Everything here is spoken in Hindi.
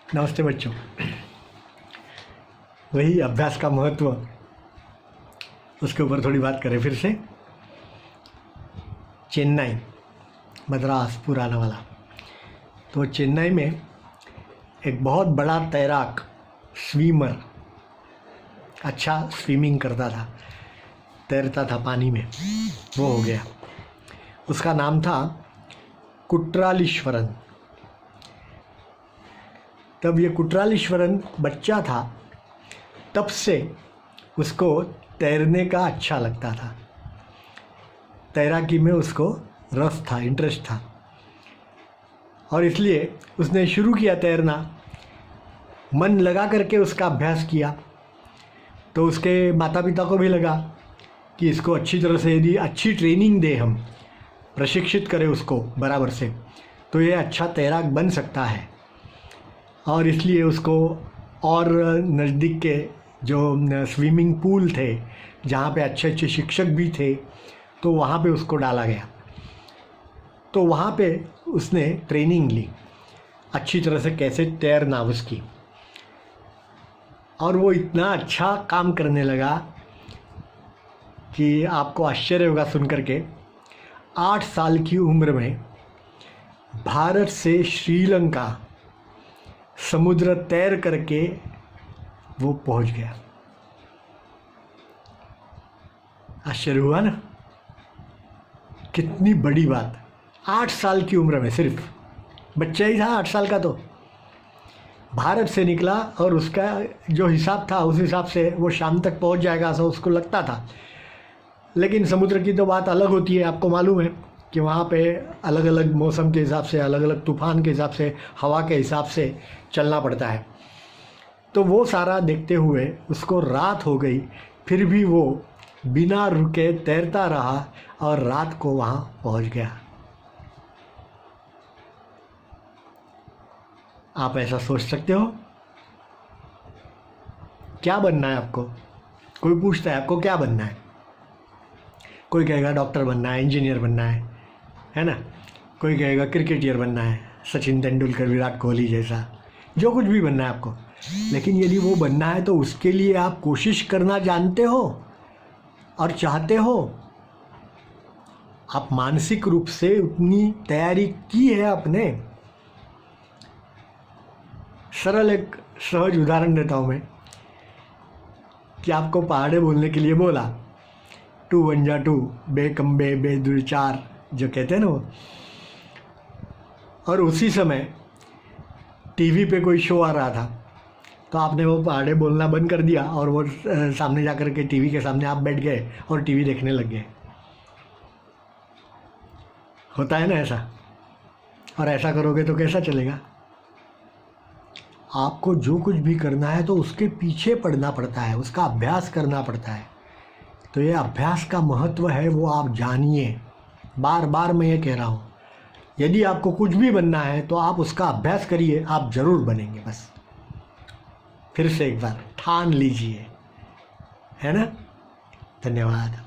नमस्ते बच्चों। वही अभ्यास का महत्व, उसके ऊपर थोड़ी बात करें फिर से। चेन्नई, मद्रास पुराना वाला। तो चेन्नई में एक बहुत बड़ा तैराक, स्विमर, अच्छा स्विमिंग करता था, तैरता था पानी में, वो हो गया। उसका नाम था कुट्रालीश्वरन। तब ये कुट्रालीश्वरन बच्चा था, तब से उसको तैरने का अच्छा लगता था, तैराकी में उसको रस था, इंटरेस्ट था, और इसलिए उसने शुरू किया तैरना। मन लगा करके उसका अभ्यास किया। तो उसके माता पिता को भी लगा कि इसको अच्छी तरह से यदि अच्छी ट्रेनिंग दे, हम प्रशिक्षित करें उसको बराबर से, तो ये अच्छा तैराक बन सकता है। और इसलिए उसको और नज़दीक के जो स्विमिंग पूल थे, जहाँ पे अच्छे अच्छे शिक्षक भी थे, तो वहाँ पे उसको डाला गया। तो वहाँ पे उसने ट्रेनिंग ली अच्छी तरह से, कैसे तैरना उसकी। और वो इतना अच्छा काम करने लगा कि आपको आश्चर्य होगा सुन करके। 8 साल की उम्र में भारत से श्रीलंका समुद्र तैर करके वो पहुंच गया। आश्चर्य हुआ ना, कितनी बड़ी बात। 8 साल की उम्र में, सिर्फ बच्चा ही था 8 साल का, तो भारत से निकला और उसका जो हिसाब था उस हिसाब से वो शाम तक पहुंच जाएगा, ऐसा उसको लगता था। लेकिन समुद्र की तो बात अलग होती है, आपको मालूम है कि वहाँ पे अलग अलग मौसम के हिसाब से, अलग अलग तूफ़ान के हिसाब से, हवा के हिसाब से चलना पड़ता है। तो वो सारा देखते हुए उसको रात हो गई, फिर भी वो बिना रुके तैरता रहा और रात को वहाँ पहुँच गया। आप ऐसा सोच सकते हो? क्या बनना है आपको? कोई पूछता है आपको क्या बनना है, कोई कहेगा डॉक्टर बनना है, इंजीनियर बनना है ना? कोई कहेगा क्रिकेटियर बनना है, सचिन तेंदुलकर, विराट कोहली जैसा, जो कुछ भी बनना है आपको। लेकिन यदि वो बनना है तो उसके लिए आप कोशिश करना जानते हो और चाहते हो? आप मानसिक रूप से उतनी तैयारी की है आपने? सरल एक सहज उदाहरण देता हूँ मैं कि आपको पहाड़े बोलने के लिए बोला, 2 1 जा 2, बे कम्बे बे 2 4, जो कहते हैं ना वो। और उसी समय टीवी पे कोई शो आ रहा था, तो आपने वो पहाड़े बोलना बंद कर दिया और वो सामने जा कर के टीवी के सामने आप बैठ गए और टीवी देखने लग गए। होता है ना ऐसा? और ऐसा करोगे तो कैसा चलेगा? आपको जो कुछ भी करना है तो उसके पीछे पड़ना पड़ता है, उसका अभ्यास करना पड़ता है। तो ये अभ्यास का महत्व है, वो आप जानिए। बार बार मैं ये कह रहा हूँ, यदि आपको कुछ भी बनना है तो आप उसका अभ्यास करिए, आप ज़रूर बनेंगे। बस फिर से एक बार ठान लीजिए, है ना? धन्यवाद।